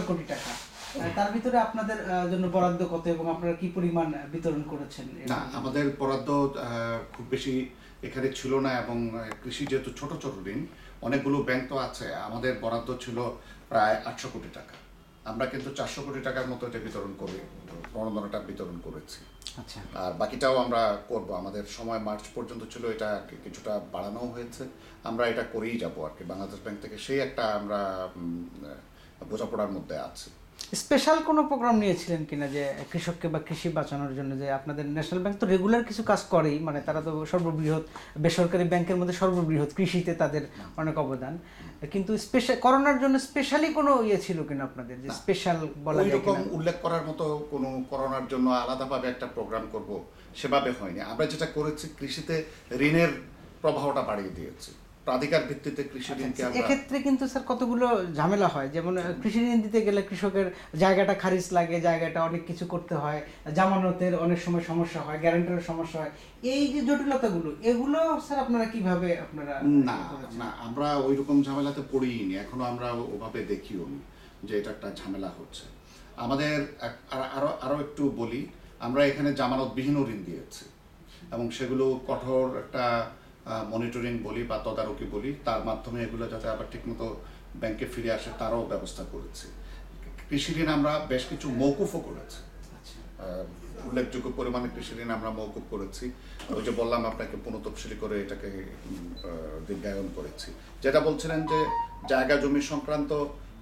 কোটি টাকা। তার ভিতরে আপনাদের জন্য বরাদ্দ কত এবং আপনারা কি পরিমাণ বিতরণ করেছেন? না, আমাদের বরাদ্দ খুব বেশি এখানে ছিল না, এবং কৃষি যেহেতু ছোট ছোট ঋণ, অনেকগুলো ব্যাংক তো আছে, আমাদের বরাদ্দ ছিল প্রায় 800 কোটি টাকা। আমরা কিন্তু 400 কোটি টাকার মতো এটা বিতরণ করি, প্রণোদনাটা বিতরণ করেছি। আচ্ছা। আর বাকিটাও আমরা করব। আমাদের সময় মার্চ পর্যন্ত ছিল, এটা কিছুটা বাড়ানো হয়েছে। আমরা এটা করেই যাব আর কি, বাংলাদেশ ব্যাংক থেকে সেই একটা আমরা বোঝাপড়ার মধ্যে আছি। স্পেশাল কোনো প্রোগ্রাম নিয়েছিলেন কিনা যে কৃষককে বা কৃষি বাঁচানোর জন্য? যে আপনাদের ন্যাশনাল ব্যাংক তো রেগুলার কিছু কাজ করেই, মানে তারা তো সর্ববৃহৎ বেসরকারি ব্যাংকের মধ্যে সর্ববৃহৎ, কৃষিতে তাদের অনেক অবদান, কিন্তু স্পেশাল করোনার জন্য স্পেশালি কোনো ইয়ে ছিল কিনা আপনাদের, যে স্পেশাল বলা যায় ওইরকম কিনা? উল্লেখ করার মতো কোনো করোনার জন্য আলাদাভাবে একটা প্রোগ্রাম করব সেভাবে হয়নি। আমরা যেটা করেছি, কৃষিতে ঋণের প্রবাহটা বাড়িয়ে দিয়েছি। প্রাধিকার ভিত্তিতে কৃষি ঋণকে আমরা এক্ষেত্রে কিন্তু স্যার কতগুলো ঝামেলা হয়, যেমন কৃষি ঋণ দিতে গেলে কৃষকের জায়গাটা খারিজ লাগে, জায়গাটা অনেক কিছু করতে হয়, জামানতের অনেক সময় সমস্যা হয়, গ্যারান্টারের সমস্যা হয়। এই যে জটিলতাগুলো, এগুলো স্যার আপনারা কিভাবে আপনারা না না আমরা ওই রকম ঝামেলাতে পড়িনি, এখনো আমরা ওভাবে দেখিও নি যে এটা একটা ঝামেলা হচ্ছে। আমাদের আরো আরো একটু বলি, আমরা এখানে জামানতবিহীন ঋণ দিয়েছি, এবং সেগুলো কঠোর একটা মনিটরিং বলি বা তদারকি বলি, তার মাধ্যমে এগুলো যাতে আবার ঠিকমতো ব্যাংকে ফিরে আসে তারও ব্যবস্থা করেছি। কৃষি ঋণ আমরা বেশ কিছু মৌকুফও করেছি, উল্লেখযোগ্য পরিমাণে কৃষি ঋণ আমরা মৌকুফ করেছি। ওই যে বললাম আপনাকে, পুনঃতফসিলি করে এটাকে দীর্ঘায়ন করেছি। যেটা বলছিলেন যে জায়গা জমি সংক্রান্ত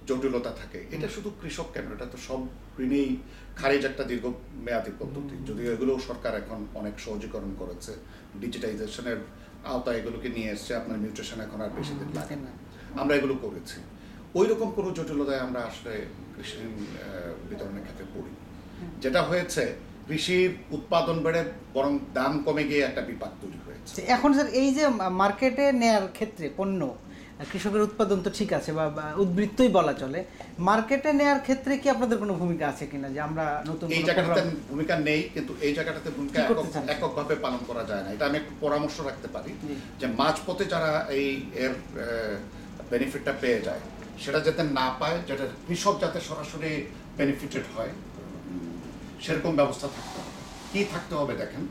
জটিলতা থাকে, এটা শুধু কৃষক কেন, এটা তো সব ঋণেই খারিজ একটা দীর্ঘমেয়াদী পদ্ধতি। যদিও এগুলো সরকার এখন অনেক সহজীকরণ করেছে, ডিজিটাইজেশনের আওতায় এগুলোকে নিয়ে এসছে, আপনার মিউটেশন এখন আর বেশি দিন লাগে না, আমরা এগুলো করেছি। ওই রকম কোনো জটিলতায় আমরা আসলে কৃষি ঋণ বিতরণের ক্ষেত্রে পড়ি। যেটা হয়েছে, কৃষির উৎপাদন বেড়ে বরং দাম কমে গিয়ে একটা বিপাক তৈরি হয়েছে। এখন স্যার এই যে মার্কেটে নেয়ার ক্ষেত্রে পণ্য, কৃষকের উৎপাদন তো ঠিক আছে বা উদ্বৃত্তই বলা চলে, মার্কেটে নেয়ার ক্ষেত্রে কি আপনাদের কোনো ভূমিকা আছে কিনা, যে আমরা নতুন এই জায়গাটাতে ভূমিকা নেই, কিন্তু এই জায়গাটাতে ভূমিকা এককভাবে পালন করা যায় না। এটা আমি একটু পরামর্শ রাখতে পারি যে মাঝপথে যারা এর বেনিফিটটা পেয়ে যায়, সেটা যাতে না পায়, যেটা কৃষক যাতে সরাসরি বেনিফিটেড হয়, সেরকম ব্যবস্থা থাকতে হবে। কি থাকতে হবে দেখেন,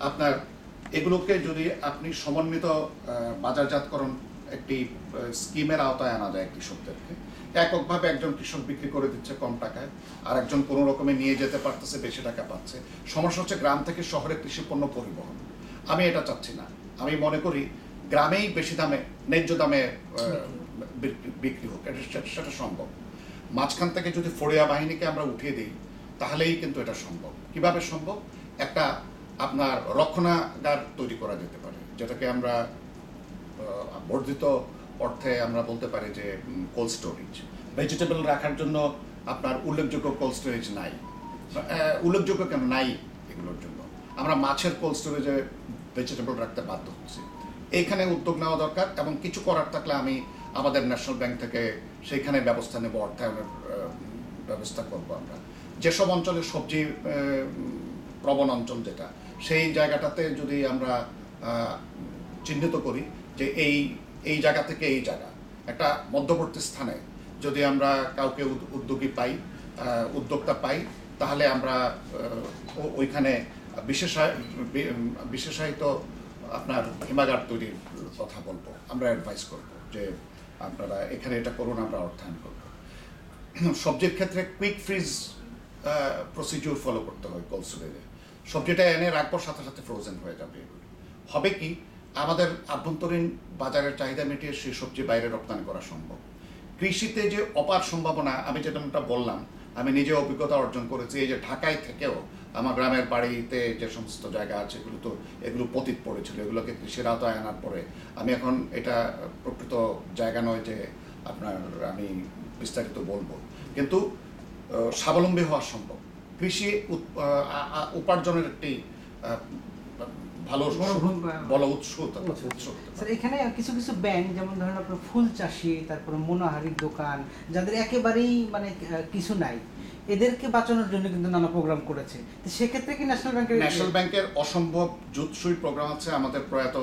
আপনার এগুলোকে যদি আপনি সমন্বিত বাজারজাতকরণ একটি স্কিমের আওতায় আনা যায়, কৃষকদেরকে এককভাবে একজন কৃষক বিক্রি করে দিচ্ছে কম টাকায়, আর একজন কোনো রকমে নিয়ে যেতে পারতেছে, বেশি টাকা পাচ্ছে। সমস্যা হচ্ছে গ্রাম থেকে শহরে কৃষি পণ্য পরিবহন। আমি এটা চাচ্ছি না। আমি মনে করি গ্রামেই বেশি দামে, ন্যায্য দামে বিক্রি হোক, সেটা সম্ভব। মাঝখান থেকে যদি ফড়িয়া বাহিনীকে আমরা উঠিয়ে দিই, তাহলেই কিন্তু এটা সম্ভব। কিভাবে সম্ভব? একটা আপনার রক্ষণাগার তৈরি করা যেতে পারে, যেটাকে আমরা বর্ধিত অর্থে আমরা বলতে পারি যে কোল্ড স্টোরেজ। ভেজিটেবল রাখার জন্য আপনার উল্লেখযোগ্য কোল্ড স্টোরেজ নাই। উল্লেখযোগ্য কেন নাই? এগুলোর জন্য আমরা মাছের কোল্ড স্টোরেজে ভেজিটেবল রাখতে বাধ্য হচ্ছি। এইখানে উদ্যোগ নেওয়া দরকার, এবং কিছু করার থাকলে আমি আমাদের ন্যাশনাল ব্যাংক থেকে সেইখানে ব্যবস্থা নেব, অর্থায়নের ব্যবস্থা করবো। আমরা যেসব অঞ্চলে সবজি প্রবণ অঞ্চল, যেটা সেই জায়গাটাতে যদি আমরা চিহ্নিত করি যে এই জায়গা থেকে এই জায়গা, একটা মধ্যবর্তী স্থানে যদি আমরা কাউকে উদ্যোগী পাই, উদ্যোক্তা পাই, তাহলে আমরা ওইখানে বিশেষায়িত আপনার হিমাগার তৈরির কথা বলবো, আমরা অ্যাডভাইস করবো যে আপনারা এখানে এটা করুন, আমরা অর্থায়ন করবো। সবজির ক্ষেত্রে কুইক ফ্রিজ প্রসিডিউর ফলো করতে হয় কোল্ড স্টোরেজে। সবজিটা এনে রাখবো, সাথে সাথে ফ্রোজেন হয়ে যাবে। হবে কি, আমাদের আভ্যন্তরীণ বাজারের চাহিদা মিটিয়ে সেই সবজি বাইরে রপ্তানি করা সম্ভব। কৃষিতে যে অপার সম্ভাবনা, আমি যেটা বললাম, আমি নিজে অভিজ্ঞতা অর্জন করেছি। এই যে ঢাকায় থেকেও আমার গ্রামের বাড়িতে যে সমস্ত জায়গা আছে, এগুলো পতিত পড়েছিল, এগুলোকে কৃষির আওতায় আনার পরে আমি এখন, এটা প্রকৃত জায়গা নয় যে আপনার আমি বিস্তারিত বলবো, কিন্তু স্বাবলম্বী হওয়া সম্ভব। কৃষি উপার্জনের একটি ভালো বড় উৎস। স্যার এখানে কিছু কিছু ব্যাংক, যেমন ধরেন আপনার ফুল চাষি, তারপরে মনোহারীর দোকান, যাদের একেবারেই মানে কিছু নাই, এদেরকে বাঁচানোর জন্য কিন্তু নানা প্রোগ্রাম করেছে। তো সেক্ষেত্রে কি ন্যাশনাল ব্যাংকের অসম্ভব জুৎসই প্রোগ্রাম আছে। আমাদের প্রয়াত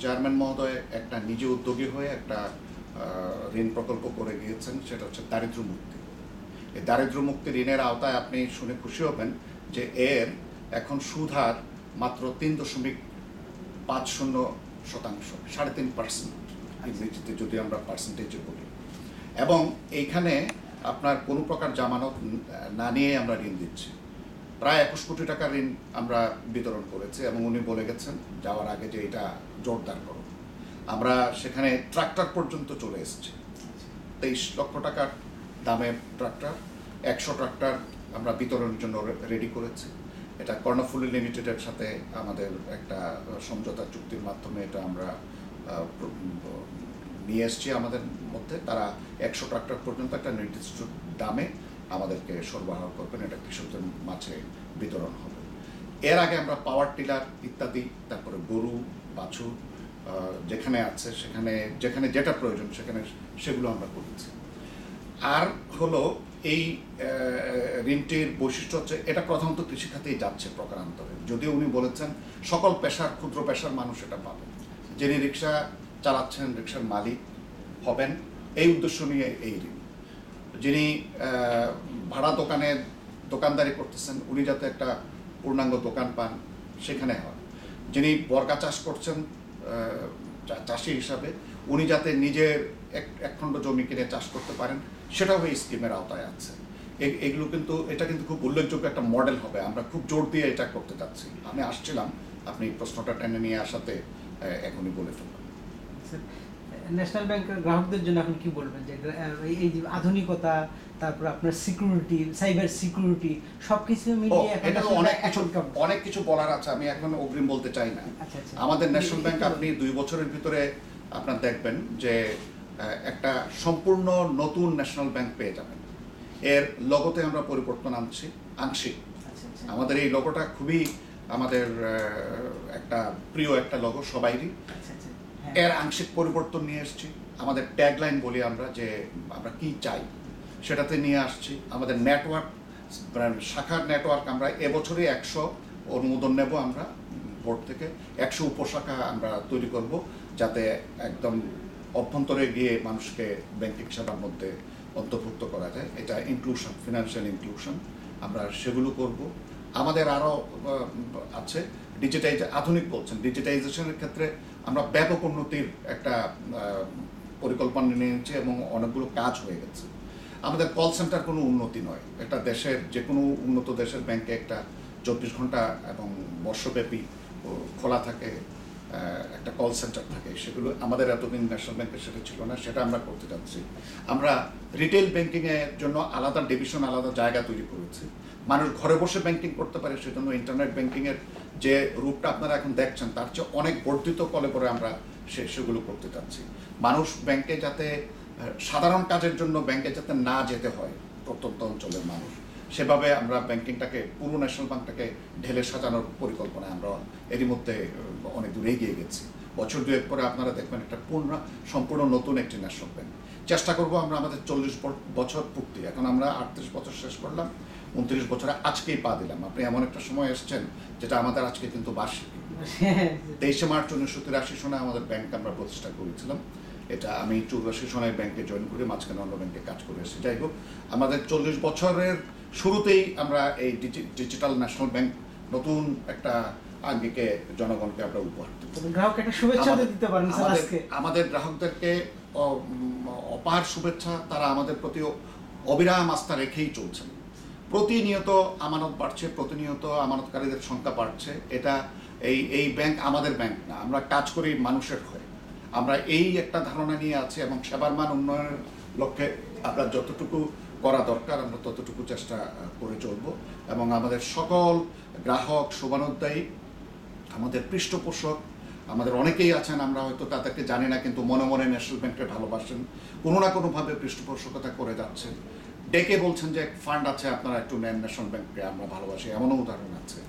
চেয়ারম্যান মহোদয় একটা নিজে উদ্যোগী হয়ে একটা ঋণ প্রকল্প করে গিয়েছেন, সেটা হচ্ছে দারিদ্র মুক্তি। এই দারিদ্র মুক্তি ঋণের আওতায় আপনি শুনে খুশি হবেন যে এর এখন সুদ হার মাত্র 3.50%, 3.5%, ইংরেজিতে যদি আমরা পার্সেন্টেজে বলি। এবং এইখানে আপনার কোনো প্রকার জামানত না নিয়ে আমরা ঋণ দিচ্ছি। প্রায় 21 কোটি টাকা ঋণ আমরা বিতরণ করেছি এবং উনি বলে গেছেন যাওয়ার আগে যে এটা জোরদার করো। আমরা সেখানে ট্রাক্টর পর্যন্ত চলে এসেছি। 23 লক্ষ টাকার দামের ট্রাক্টর, 100 ট্রাক্টর আমরা বিতরণের জন্য রেডি করেছি। এটা কর্ণফুলী লিমিটেডের সাথে আমাদের একটা সমঝোতা চুক্তির মাধ্যমে এটা আমরা নিয়ে এসেছি আমাদের মধ্যে। তারা 100 ট্রাক্টর পর্যন্ত একটা নির্দিষ্ট দামে আমাদেরকে সরবরাহ করবেন, এটা কৃষকদের মাঝে বিতরণ হবে। এর আগে আমরা পাওয়ার টিলার ইত্যাদি, তারপরে গরু বাছুর যেখানে আছে সেখানে যেখানে যেটা প্রয়োজন সেগুলো আমরা করেছি। আর হলো এই ঋণটির বৈশিষ্ট্য হচ্ছে এটা প্রধানত কৃষিখাতেই যাচ্ছে প্রকারান্তরে, যদিও উনি বলেছেন সকল পেশার, ক্ষুদ্র পেশার মানুষ এটা পাবে। যিনি রিক্সা চালাচ্ছেন, রিক্সার মালিক হবেন, এই উদ্দেশ্য নিয়ে এই ঋণ। যিনি ভাড়া দোকানে দোকানদারি করতেছেন, উনি যাতে একটা পূর্ণাঙ্গ দোকান পান সেখানে হয়। যিনি বর্গা চাষ করছেন চাষি হিসাবে, উনি যাতে নিজের এক খণ্ড জমি কিনে চাষ করতে পারেন, সেটাও এই স্কিমের আওতায় আছে। এটা কিন্তু খুব উল্লেখযোগ্য একটা মডেল হবে। আমরা খুব জোর দিয়ে এটা করতে চাচ্ছি। আমি আসছিলাম, আপনি প্রশ্নটা টেনে নিয়ে আসাতে এখনই বলে ফেললাম। ন্যাশনাল ব্যাংকের গ্রাহকদের জন্য এখন কি বলবেন যে এই যে আধুনিকতা, তারপর আপনার সিকিউরিটি, সাইবার সিকিউরিটি সবকিছু মিলিয়ে এটা অনেক কিছু বলার আছে, আমি এখন অগ্রিম বলতে চাই না। আমাদের ন্যাশনাল ব্যাংক আপনি 2 বছরের ভিতরে আপনার দেখবেন যে একটা সম্পূর্ণ নতুন ন্যাশনাল ব্যাংক পেয়ে যাবেন। এর লোগোতে আমরা পরিবর্তন আনছি আংশিক। আমাদের এই লোগোটা খুবই আমাদের একটা প্রিয় একটা লোগো সবাইরই। এর আংশিক পরিবর্তন নিয়ে এসেছি। আমাদের ট্যাগলাইন বলি আমরা, যে আমরা কি চাই সেটাতে নিয়ে আসছি। আমাদের নেটওয়ার্ক, শাখার নেটওয়ার্ক আমরা এবছরই 100 অনুমোদন নেব আমরা বোর্ড থেকে। 100 উপশাখা আমরা তৈরি করব, যাতে একদম অভ্যন্তরে গিয়ে মানুষকে ব্যাংকিং সেবার মধ্যে অন্তর্ভুক্ত করা যায়। এটা ইনক্লুশন, ফিনান্সিয়াল ইনক্লুশন, আমরা সেগুলো করব। আমাদের আরও আছে আধুনিক বলছেন, ডিজিটাইজেশনের ক্ষেত্রে আমরা ব্যাপক উন্নতির একটা পরিকল্পনা নিয়েছি এবং অনেকগুলো কাজ হয়ে গেছে। আমাদের কল সেন্টার কোনো উন্নতি নয়। এটা দেশের যে কোনো উন্নত দেশের ব্যাংকে একটা 24 ঘন্টা এবং বর্ষব্যাপী খোলা থাকে একটা কল সেন্টার থাকে। সেগুলো আমাদের এতদিন ন্যাশনাল ব্যাংকে সেটা ছিল না, সেটা আমরা করতে যাচ্ছি। আমরা রিটেল ব্যাংকিংয়ের জন্য আলাদা ডিভিশন, আলাদা জায়গা তৈরি করেছি। মানুষ ঘরে বসে ব্যাংকিং করতে পারে, সেজন্য ইন্টারনেট ব্যাংকিংয়ের যে রূপটা আপনারা এখন দেখছেন তার চেয়ে অনেক বর্ধিত কলে পরে আমরা সেগুলো করতে চাচ্ছি। মানুষ ব্যাংকে যাতে সাধারণ কাজের জন্য ব্যাংকে যাতে না যেতে হয় প্রত্যন্ত অঞ্চলের মানুষ, সেভাবে আমরা ব্যাংকিংটাকে, পুরো ন্যাশনাল ব্যাংকটাকে ঢেলে সাজানোর পরিকল্পনায় আমরা এরই মধ্যে অনেক দূর এগিয়ে গেছি। বছর 2 পরে আপনারা দেখবেন একটা সম্পূর্ণ নতুন একটি ন্যাশনাল ব্যাংক। চেষ্টা করব আমরা আমাদের 40 বছর পূর্তি, এখন আমরা 38 বছর শেষ করলাম, 29 বছরে আজকেই পা দিলাম। আপনি এমন একটা সময় এসছেন যেটা আমাদের আজকে কিন্তু বার্ষিকী। 23 মার্চ 1983 সনে আমাদের ব্যাংক আমরা প্রতিষ্ঠা করেছিলাম। এটা আমি 84 সনে ব্যাংকে জয়েন করে মাঝখানে অন্য ব্যাংকে কাজ করে এসেছি। যাই হোক, আমাদের 40 বছরের শুরুতেই আমরা এই ডিজিটাল ন্যাশনাল ব্যাংক নতুন একটা আঙ্গিকে জনগণকে আমরা উপহার দিচ্ছি। আমাদের গ্রাহকদেরকে অপার শুভেচ্ছা। তারা আমাদের প্রতি অবিরাম আস্থা রেখেই চলছেন। প্রতিনিয়ত আমানত বাড়ছে, প্রতিনিয়ত আমানতকারীদের সংখ্যা বাড়ছে। এটা এই ব্যাংক আমাদের ব্যাংক না, আমরা কাজ করি মানুষের হয়ে। আমরা এই একটা ধারণা নিয়ে আছি এবং সেবার মান উন্নয়নের লক্ষ্যে আমরা যতটুকু করা দরকার আমরা ততটুকু চেষ্টা করে চলব। এবং আমাদের সকল গ্রাহক, শুভানুদ্দায়ী, আমাদের পৃষ্ঠপোষক, আমাদের অনেকেই আছেন, আমরা হয়তো তাদেরকে জানি না, কিন্তু মনে মনে ন্যাশনাল ব্যাংককে ভালোবাসেন, কোনো না কোনোভাবে পৃষ্ঠপোষকতা করে যাচ্ছেন। ডেকে বলছেন যে ফান্ড আছে, আপনারা একটু নেন, ন্যাশনাল ব্যাংককে আমরা ভালোবাসি, এমনও উদাহরণ আছে।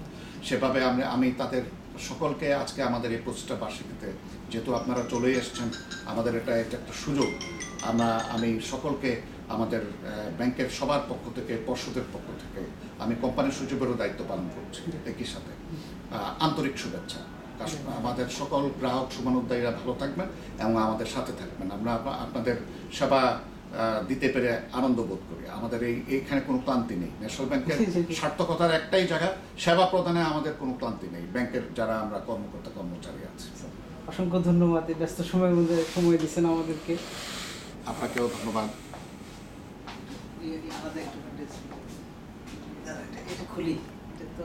সেভাবে আমি তাদের সকলকে আজকে আমাদের এই 25টা বার্ষিকীতে, যেহেতু আপনারা চলে এসছেন, আমাদের এটা একটা সুযোগ। আমি সকলকে আমাদের ব্যাংকের সবার পক্ষ থেকে, পর্ষদের পক্ষ থেকে, আমি কোম্পানির সচিবেরও দায়িত্ব পালন করছি, একই সাথে আন্তরিক শুভেচ্ছা। আমাদের সকল গ্রাহক শুভানুদ্দায়ীরা ভালো থাকবেন এবং আমাদের সাথে থাকবেন। আমরা আপনাদের সেবা দিতে পেরে আনন্দ বোধ করি। আমাদের এইখানে কোনো ক্লান্তি নেই। ন্যাশনাল ব্যাংকের সার্থকতার একটাই জায়গা, সেবা প্রদানে আমাদের কোনো ক্লান্তি নেই, ব্যাংকের যারা আমরা কর্মকর্তা কর্মচারী আছি। অসংখ্য ধন্যবাদ, এই ব্যস্ত সময়ের মধ্যে সময় দিচ্ছেন আমাদেরকে। আপনাকেও ধন্যবাদ। আলাদা একটু খুলি, এটা তো